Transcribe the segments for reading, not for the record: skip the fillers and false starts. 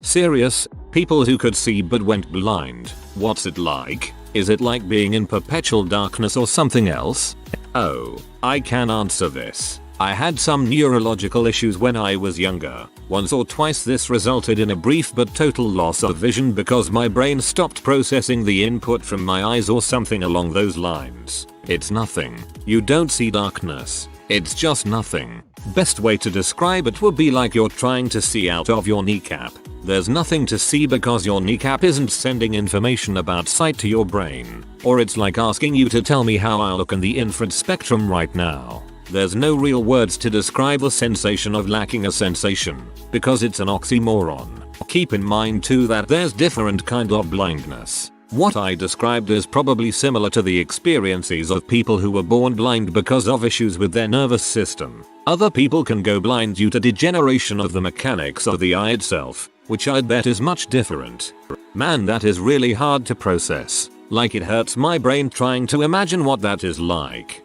Serious? People who could see but went blind. What's it like? Is it like being in perpetual darkness or something else? Oh, I can answer this. I had some neurological issues when I was younger. Once or twice this resulted in a brief but total loss of vision because my brain stopped processing the input from my eyes or something along those lines. It's nothing. You don't see darkness. It's just nothing. Best way to describe it would be like you're trying to see out of your kneecap. There's nothing to see because your kneecap isn't sending information about sight to your brain. Or it's like asking you to tell me how I look in the infrared spectrum right now. There's no real words to describe the sensation of lacking a sensation, because it's an oxymoron. Keep in mind too that there's different kind of blindness. What I described is probably similar to the experiences of people who were born blind because of issues with their nervous system. Other people can go blind due to degeneration of the mechanics of the eye itself, which I'd bet is much different. Man, that is really hard to process. Like it hurts my brain trying to imagine what that is like.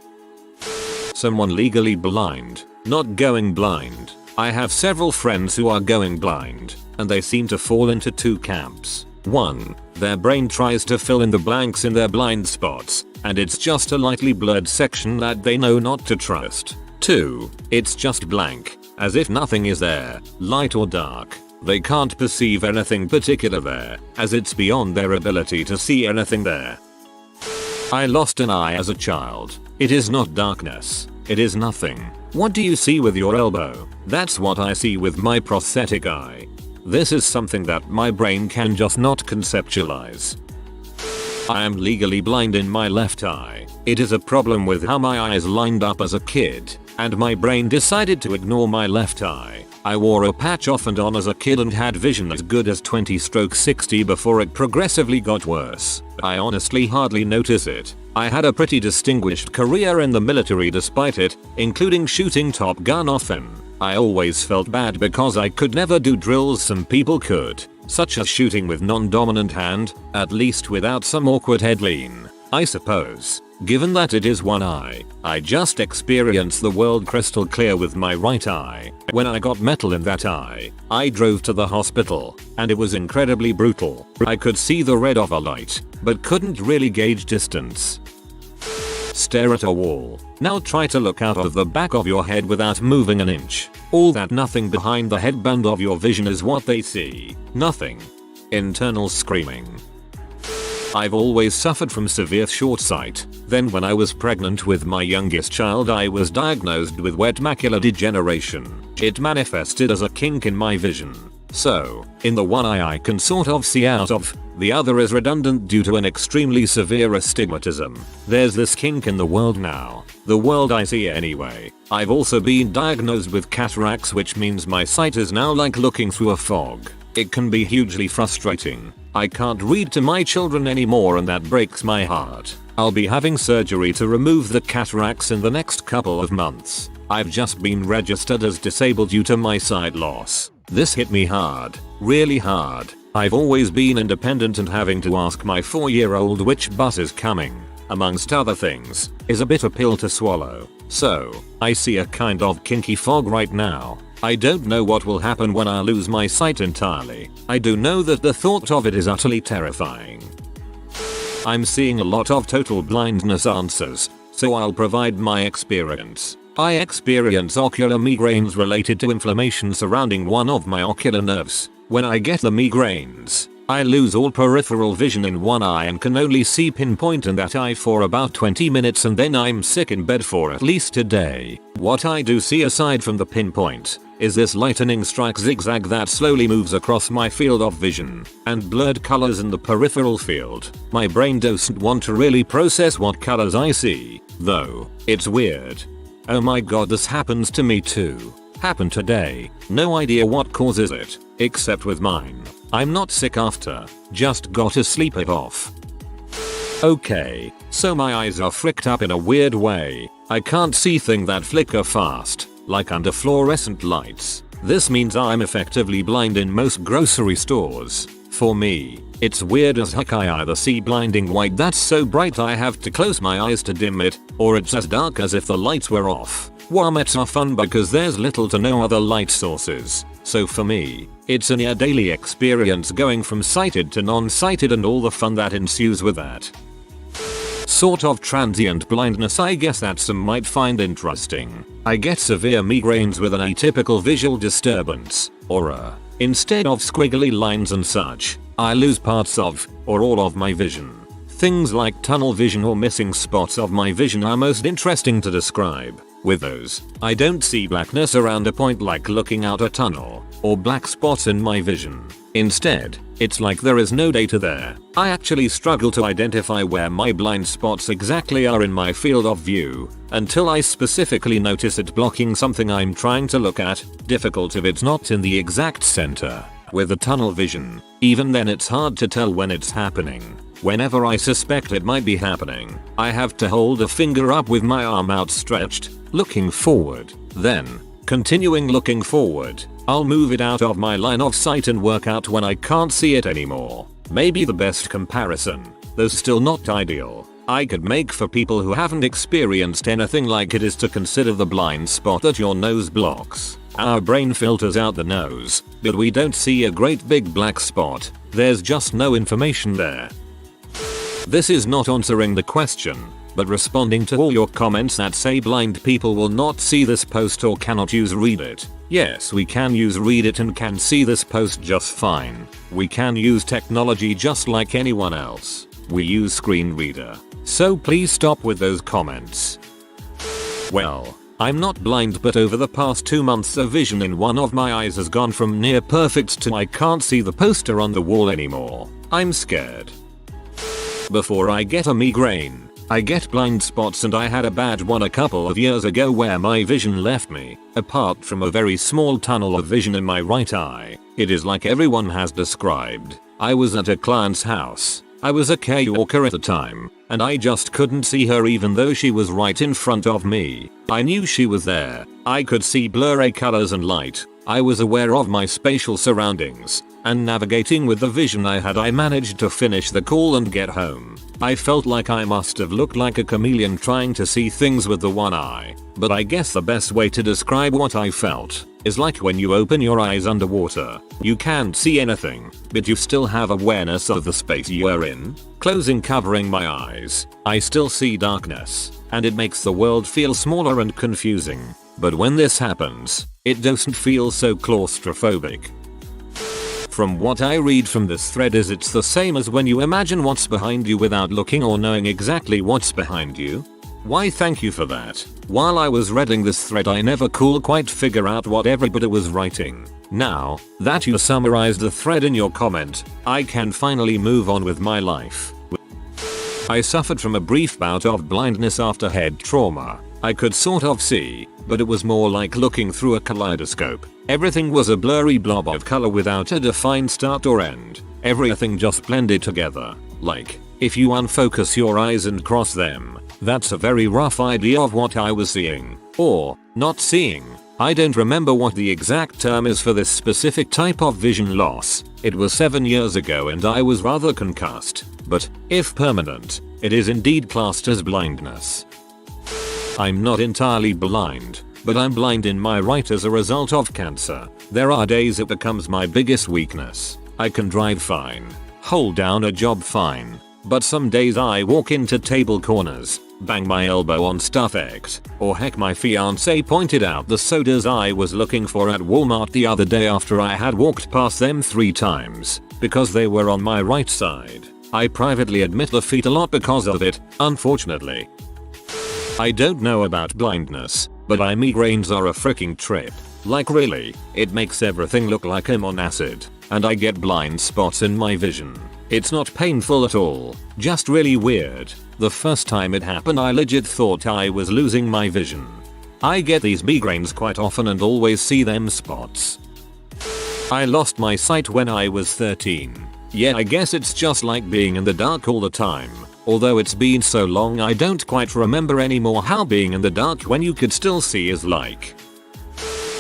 Someone legally blind, not going blind. I have several friends who are going blind, and they seem to fall into two camps. 1. Their brain tries to fill in the blanks in their blind spots, and it's just a lightly blurred section that they know not to trust. 2. It's just blank, as if nothing is there, light or dark. They can't perceive anything particular there, as it's beyond their ability to see anything there. I lost an eye as a child. It is not darkness. It is nothing. What do you see with your elbow? That's what I see with my prosthetic eye. This is something that my brain can just not conceptualize. I am legally blind in my left eye. It is a problem with how my eyes lined up as a kid, and my brain decided to ignore my left eye. I wore a patch off and on as a kid and had vision as good as 20/60 before it progressively got worse. I honestly hardly notice it. I had a pretty distinguished career in the military despite it, including shooting Top Gun often. I always felt bad because I could never do drills some people could, such as shooting with non-dominant hand, at least without some awkward head lean. I suppose, given that it is one eye, I just experience the world crystal clear with my right eye. When I got metal in that eye, I drove to the hospital, and it was incredibly brutal. I could see the red of a light, but couldn't really gauge distance. Stare at a wall. Now try to look out of the back of your head without moving an inch. All that nothing behind the headband of your vision is what they see. Nothing. Internal screaming. I've always suffered from severe short sight. Then when I was pregnant with my youngest child I was diagnosed with wet macular degeneration. It manifested as a kink in my vision. So, in the one eye I can sort of see out of, the other is redundant due to an extremely severe astigmatism. There's this kink in the world now. The world I see anyway. I've also been diagnosed with cataracts, which means my sight is now like looking through a fog. It can be hugely frustrating. I can't read to my children anymore and that breaks my heart. I'll be having surgery to remove the cataracts in the next couple of months. I've just been registered as disabled due to my sight loss. This hit me hard, really hard. I've always been independent and having to ask my 4-year-old which bus is coming, amongst other things, is a bitter pill to swallow. So, I see a kind of kinky fog right now. I don't know what will happen when I lose my sight entirely. I do know that the thought of it is utterly terrifying. I'm seeing a lot of total blindness answers, so I'll provide my experience. I experience ocular migraines related to inflammation surrounding one of my ocular nerves. When I get the migraines, I lose all peripheral vision in one eye and can only see pinpoint in that eye for about 20 minutes and then I'm sick in bed for at least a day. What I do see aside from the pinpoint is this lightning strike zigzag that slowly moves across my field of vision and blurred colors in the peripheral field. My brain doesn't want to really process what colors I see, though. It's weird. Oh my god, this happens to me too. Happened today. No idea what causes it, except with mine. I'm not sick after, just gotta sleep it off. Okay, so my eyes are fricked up in a weird way. I can't see things that flicker fast, like under fluorescent lights. This means I'm effectively blind in most grocery stores. For me, it's weird as heck. I either see blinding white that's so bright I have to close my eyes to dim it, or it's as dark as if the lights were off. Womets are fun because there's little to no other light sources, so for me, it's a near daily experience going from sighted to non-sighted and all the fun that ensues with that. Sort of transient blindness, I guess that some might find interesting. I get severe migraines with an atypical visual disturbance, aura. Instead of squiggly lines and such, I lose parts of, or all of my vision. Things like tunnel vision or missing spots of my vision are most interesting to describe. With those, I don't see blackness around a point like looking out a tunnel, or black spots in my vision. Instead, it's like there is no data there. I actually struggle to identify where my blind spots exactly are in my field of view, until I specifically notice it blocking something I'm trying to look at, difficult if it's not in the exact center. With the tunnel vision, even then it's hard to tell when it's happening. Whenever I suspect it might be happening, I have to hold a finger up with my arm outstretched, looking forward. Then, continuing looking forward, I'll move it out of my line of sight and work out when I can't see it anymore. Maybe the best comparison, though still not ideal, I could make for people who haven't experienced anything like it is to consider the blind spot that your nose blocks. Our brain filters out the nose, but we don't see a great big black spot. There's just no information there. This is not answering the question, but responding to all your comments that say blind people will not see this post or cannot use Reddit. Yes, we can use Reddit and can see this post just fine. We can use technology just like anyone else. We use screen reader. So please stop with those comments. Well, I'm not blind, but over the past 2 months the vision in one of my eyes has gone from near perfect to I can't see the poster on the wall anymore. I'm scared. Before I get a migraine, I get blind spots, and I had a bad one a couple of years ago where my vision left me. Apart from a very small tunnel of vision in my right eye, it is like everyone has described. I was at a client's house. I was a careworker at the time, and I just couldn't see her even though she was right in front of me. I knew she was there. I could see blurry colors and light. I was aware of my spatial surroundings, and navigating with the vision I had, I managed to finish the call and get home. I felt like I must have looked like a chameleon trying to see things with the one eye, but I guess the best way to describe what I felt is like when you open your eyes underwater. You can't see anything, but you still have awareness of the space you are in. Closing covering my eyes, I still see darkness, and it makes the world feel smaller and confusing. But when this happens, it doesn't feel so claustrophobic. From what I read from this thread is it's the same as when you imagine what's behind you without looking or knowing exactly what's behind you. Why, thank you for that. While I was reading this thread I never could quite figure out what everybody was writing. Now that you summarized the thread in your comment, I can finally move on with my life. I suffered from a brief bout of blindness after head trauma. I could sort of see, but it was more like looking through a kaleidoscope. Everything was a blurry blob of color without a defined start or end. Everything just blended together. Like, if you unfocus your eyes and cross them, that's a very rough idea of what I was seeing. Or, not seeing. I don't remember what the exact term is for this specific type of vision loss. It was 7 years ago and I was rather concussed. But, if permanent, it is indeed classed as blindness. I'm not entirely blind, but I'm blind in my right as a result of cancer. There are days it becomes my biggest weakness. I can drive fine, hold down a job fine, but some days I walk into table corners, bang my elbow on stuff X, or heck, my fiance pointed out the sodas I was looking for at Walmart the other day after I had walked past them 3 times, because they were on my right side. I privately admit the feat a lot because of it, unfortunately. I don't know about blindness, but my migraines are a freaking trip. Like really, it makes everything look like I'm on acid, and I get blind spots in my vision. It's not painful at all, just really weird. The first time it happened I legit thought I was losing my vision. I get these migraines quite often and always see them spots. I lost my sight when I was 13. Yeah, I guess it's just like being in the dark all the time. Although it's been so long I don't quite remember anymore how being in the dark when you could still see is like.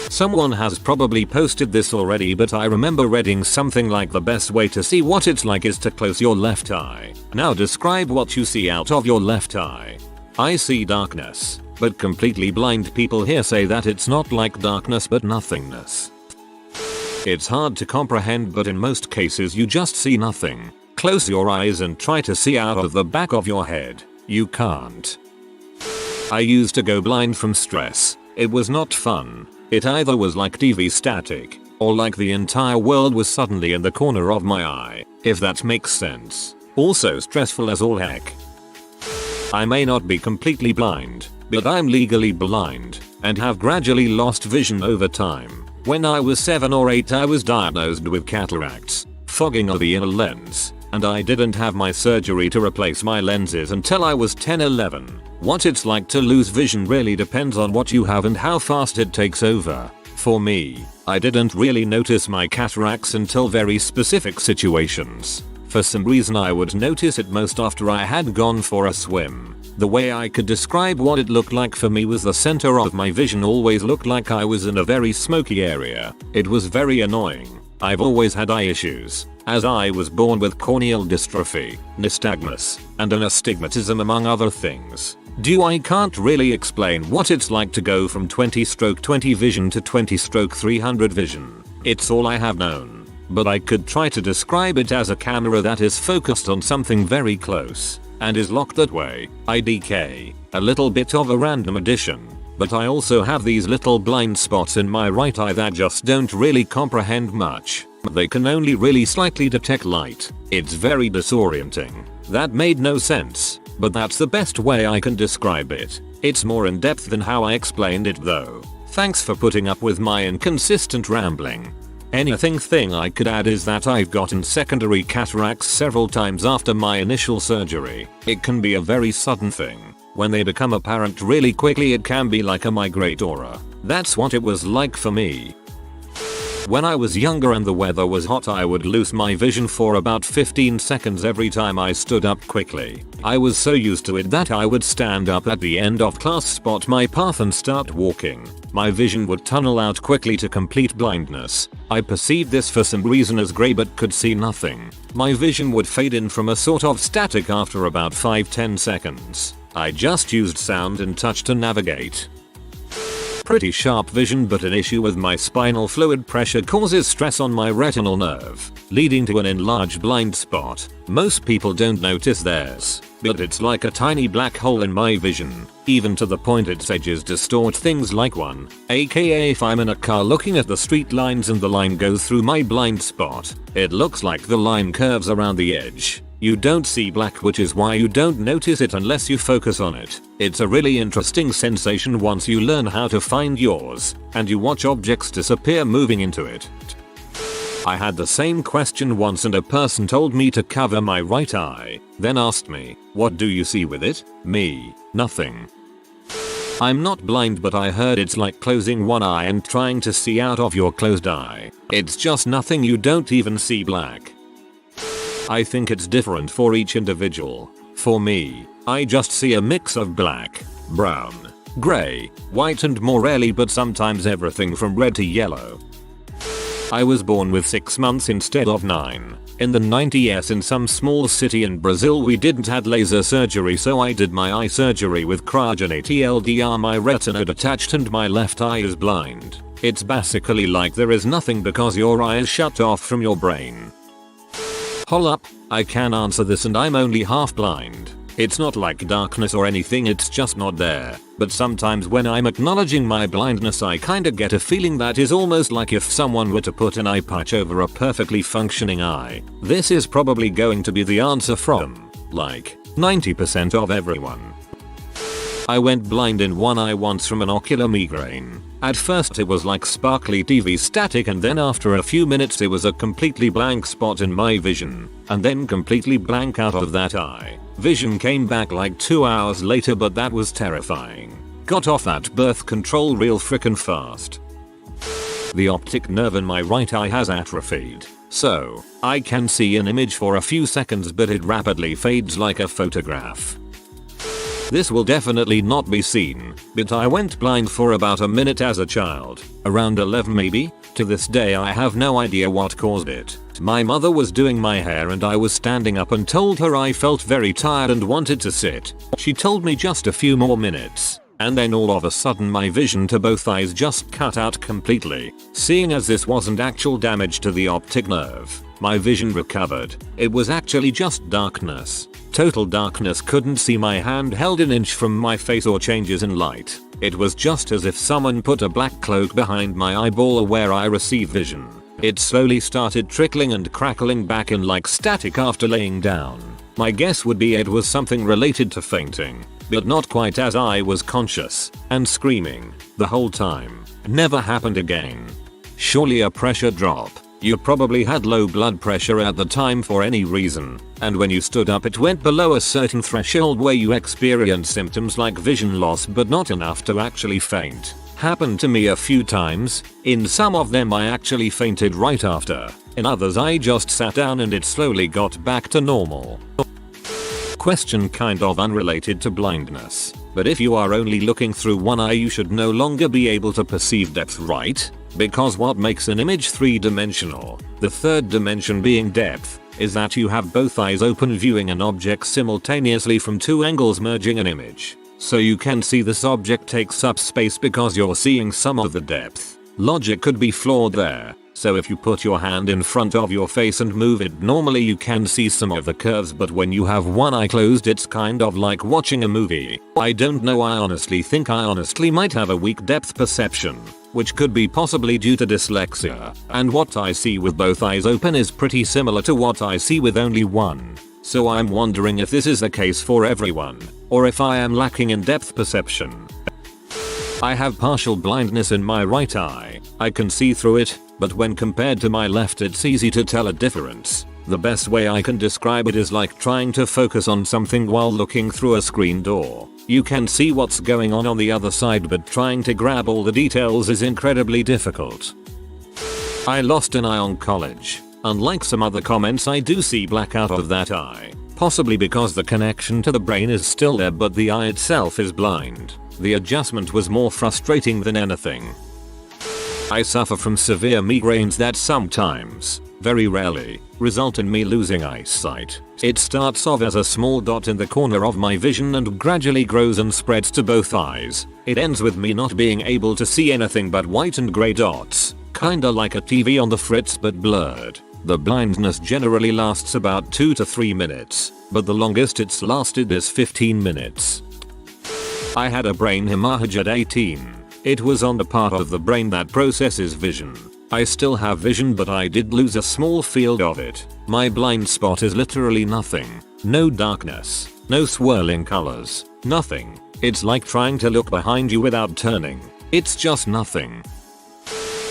Someone has probably posted this already, but I remember reading something like the best way to see what it's like is to close your left eye. Now describe what you see out of your left eye. I see darkness, But completely blind people here say that it's not like darkness but nothingness. It's hard to comprehend, but in most cases you just see nothing. Close your eyes and try to see out of the back of your head. You can't. I used to go blind from stress. It was not fun. It either was like TV static, or like the entire world was suddenly in the corner of my eye, if that makes sense. Also stressful as all heck. I may not be completely blind, but I'm legally blind, and have gradually lost vision over time. When I was 7 or 8 I was diagnosed with cataracts, fogging of the inner lens, and I didn't have my surgery to replace my lenses until I was 10-11. What it's like to lose vision really depends on what you have and how fast it takes over. For me, I didn't really notice my cataracts until very specific situations. For some reason I would notice it most after I had gone for a swim. The way I could describe what it looked like for me was the center of my vision always looked like I was in a very smoky area. It was very annoying. I've always had eye issues, as I was born with corneal dystrophy, nystagmus, and an astigmatism among other things. I can't really explain what it's like to go from 20/20 vision to 20/300 vision. It's all I have known. But I could try to describe it as a camera that is focused on something very close, and is locked that way. IDK. A little bit of a random addition. But I also have these little blind spots in my right eye that just don't really comprehend much. They can only really slightly detect light. It's very disorienting. That made no sense, but that's the best way I can describe it. It's more in depth than how I explained it though. Thanks for putting up with my inconsistent rambling. Anything I could add is that I've gotten secondary cataracts several times after my initial surgery. It can be a very sudden thing. When they become apparent really quickly it can be like a migraine aura. That's what it was like for me. When I was younger and the weather was hot I would lose my vision for about 15 seconds every time I stood up quickly. I was so used to it that I would stand up at the end of class, spot my path and start walking. My vision would tunnel out quickly to complete blindness. I perceived this for some reason as grey but could see nothing. My vision would fade in from a sort of static after about 5-10 seconds. I just used sound and touch to navigate. Pretty sharp vision, but an issue with my spinal fluid pressure causes stress on my retinal nerve, leading to an enlarged blind spot. Most people don't notice theirs, but it's like a tiny black hole in my vision, even to the point its edges distort things like one, aka if I'm in a car looking at the street lines and the line goes through my blind spot, it looks like the line curves around the edge. You don't see black, which is why you don't notice it unless you focus on it. It's a really interesting sensation once you learn how to find yours, and you watch objects disappear moving into it. I had the same question once and a person told me to cover my right eye, then asked me, "What do you see with it?" Me, "Nothing." I'm not blind, but I heard it's like closing one eye and trying to see out of your closed eye. It's just nothing, you don't even see black. I think it's different for each individual. For me, I just see a mix of black, brown, grey, white and more rarely but sometimes everything from red to yellow. I was born with 6 months instead of 9. In the 90s in some small city in Brazil we didn't had laser surgery, so I did my eye surgery with cryogenic TLDR. My retina detached and my left eye is blind. It's basically like there is nothing because your eye is shut off from your brain. Hold up, I can answer this and I'm only half blind. It's not like darkness or anything, it's just not there. But sometimes when I'm acknowledging my blindness I kinda get a feeling that is almost like if someone were to put an eye patch over a perfectly functioning eye. This is probably going to be the answer from, like, 90% of everyone. I went blind in one eye once from an ocular migraine. At first it was like sparkly TV static, and then after a few minutes it was a completely blank spot in my vision, and then completely blank out of that eye. Vision came back like 2 hours later, but that was terrifying. Got off that birth control real frickin' fast. The optic nerve in my right eye has atrophied, so I can see an image for a few seconds but it rapidly fades like a photograph. This will definitely not be seen, but I went blind for about a minute as a child, around 11 maybe. To this day I have no idea what caused it. My mother was doing my hair and I was standing up and told her I felt very tired and wanted to sit. She told me just a few more minutes, and then all of a sudden my vision to both eyes just cut out completely. Seeing as this wasn't actual damage to the optic nerve, my vision recovered. It was actually just darkness. Total darkness, couldn't see my hand held an inch from my face or changes in light. It was just as if someone put a black cloak behind my eyeball where I receive vision. It slowly started trickling and crackling back in like static after laying down. My guess would be it was something related to fainting, but not quite, as I was conscious and screaming the whole time. Never happened again. Surely a pressure drop. You probably had low blood pressure at the time for any reason, and when you stood up it went below a certain threshold where you experienced symptoms like vision loss but not enough to actually faint. Happened to me a few times. In some of them I actually fainted right after. In others I just sat down and it slowly got back to normal. Question kind of unrelated to blindness, but if you are only looking through one eye you should no longer be able to perceive depth, right? Because what makes an image three-dimensional, the third dimension being depth, is that you have both eyes open viewing an object simultaneously from two angles merging an image. So you can see this object takes up space because you're seeing some of the depth. Logic could be flawed there. So if you put your hand in front of your face and move it normally you can see some of the curves, but when you have one eye closed it's kind of like watching a movie. I don't know, I honestly think I might have a weak depth perception, which could be possibly due to dyslexia, and what I see with both eyes open is pretty similar to what I see with only one. So I'm wondering if this is the case for everyone, or if I am lacking in depth perception. I have partial blindness in my right eye. I can see through it, but when compared to my left it's easy to tell a difference. The best way I can describe it is like trying to focus on something while looking through a screen door. You can see what's going on the other side, but trying to grab all the details is incredibly difficult. I lost an eye on college. Unlike some other comments, I do see black out of that eye. Possibly because the connection to the brain is still there but the eye itself is blind. The adjustment was more frustrating than anything. I suffer from severe migraines that sometimes, very rarely, result in me losing eyesight. It starts off as a small dot in the corner of my vision and gradually grows and spreads to both eyes. It ends with me not being able to see anything but white and grey dots, kinda like a TV on the fritz but blurred. The blindness generally lasts about 2 to 3 minutes, but the longest it's lasted is 15 minutes. I had a brain hemorrhage at 18. It was on the part of the brain that processes vision. I still have vision but I did lose a small field of it. My blind spot is literally nothing. No darkness, no swirling colors, nothing. It's like trying to look behind you without turning. It's just nothing.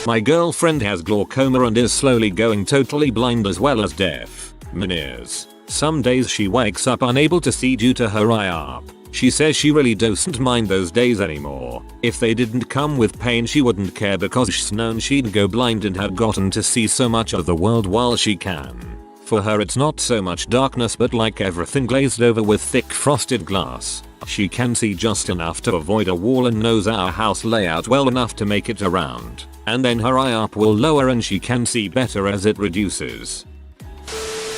My girlfriend has glaucoma and is slowly going totally blind as well as deaf. Meniere's. Some days she wakes up unable to see due to her eye up. She says she really doesn't mind those days anymore. If they didn't come with pain she wouldn't care because she's known she'd go blind and had gotten to see so much of the world while she can. For her it's not so much darkness but like everything glazed over with thick frosted glass. She can see just enough to avoid a wall and knows our house layout well enough to make it around. And then her eye up will lower and she can see better as it reduces.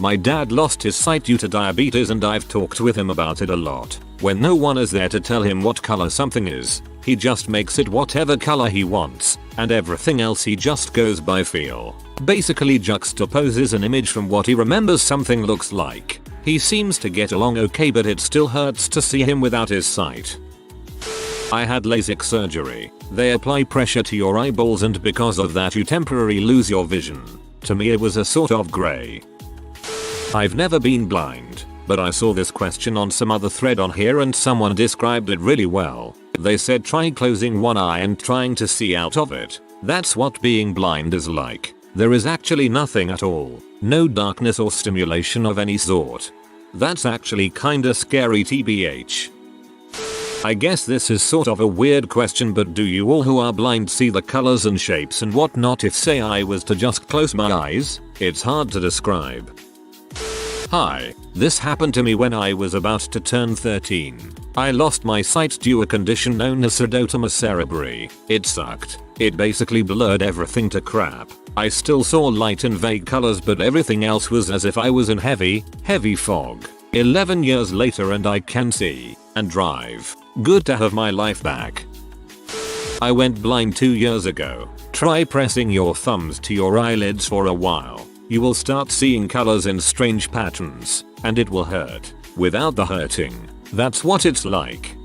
My dad lost his sight due to diabetes and I've talked with him about it a lot. When no one is there to tell him what color something is, he just makes it whatever color he wants, and everything else he just goes by feel. Basically juxtaposes an image from what he remembers something looks like. He seems to get along okay but it still hurts to see him without his sight. I had LASIK surgery. They apply pressure to your eyeballs and because of that you temporarily lose your vision. To me it was a sort of grey. I've never been blind, but I saw this question on some other thread on here and someone described it really well. They said try closing one eye and trying to see out of it. That's what being blind is like. There is actually nothing at all. No darkness or stimulation of any sort. That's actually kinda scary tbh. I guess this is sort of a weird question, but do you all who are blind see the colors and shapes and whatnot if say I was to just close my eyes? It's hard to describe. Hi, this happened to me when I was about to turn 13. I lost my sight due to a condition known as pseudotomy cerebri. It sucked. It basically blurred everything to crap. I still saw light and vague colors but everything else was as if I was in heavy fog. 11 years later and I can see and drive. Good to have my life back. I went blind 2 years ago. Try pressing your thumbs to your eyelids for a while. You will start seeing colors in strange patterns, and it will hurt. Without the hurting. That's what it's like.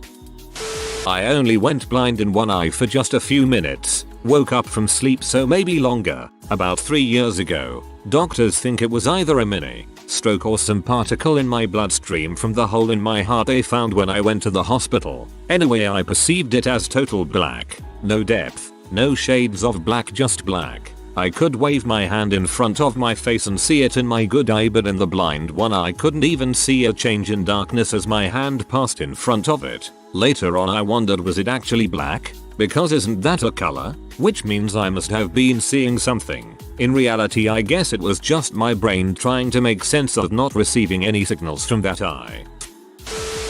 I only went blind in one eye for just a few minutes. Woke up from sleep, so maybe longer. About 3 years ago. Doctors think it was either a mini stroke or some particle in my bloodstream from the hole in my heart they found when I went to the hospital. Anyway, I perceived it as total black. No depth, no shades of black, just black. I could wave my hand in front of my face and see it in my good eye, but in the blind one I couldn't even see a change in darkness as my hand passed in front of it. Later on I wondered, was it actually black? Because isn't that a color? Which means I must have been seeing something. In reality, I guess it was just my brain trying to make sense of not receiving any signals from that eye.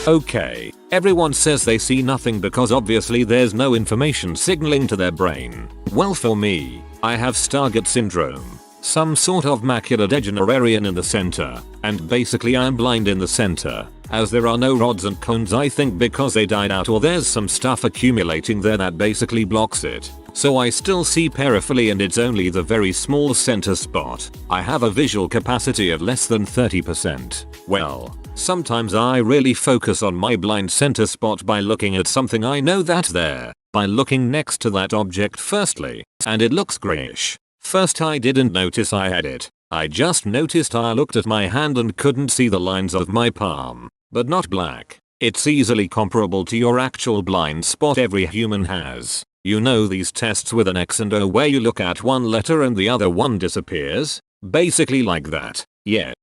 Okay, everyone says they see nothing because obviously there's no information signaling to their brain. Well, for me, I have Stargardt syndrome, some sort of macular degeneration in the center, and basically I'm blind in the center. As there are no rods and cones, I think because they died out or there's some stuff accumulating there that basically blocks it. So I still see peripherally and it's only the very small center spot. I have a visual capacity of less than 30%. Well, sometimes I really focus on my blind center spot by looking at something I know that's there. By looking next to that object firstly, and it looks grayish. First I didn't notice I had it. I just noticed I looked at my hand and couldn't see the lines of my palm. But not black. It's easily comparable to your actual blind spot every human has. You know these tests with an X and O where you look at one letter and the other one disappears? Basically like that. Yeah.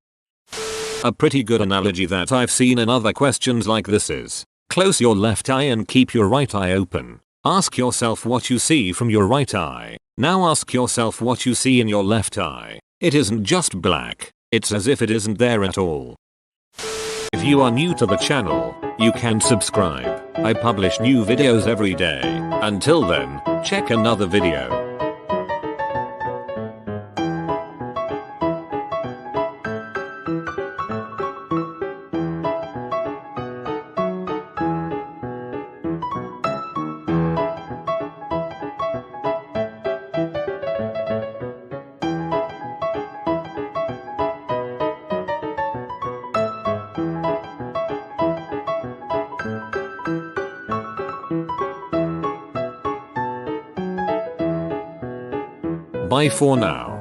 A pretty good analogy that I've seen in other questions like this is, close your left eye and keep your right eye open. Ask yourself what you see from your right eye. Now ask yourself what you see in your left eye. It isn't just black. It's as if it isn't there at all. If you are new to the channel, you can subscribe. I publish new videos every day. Until then, check another video. Bye for now.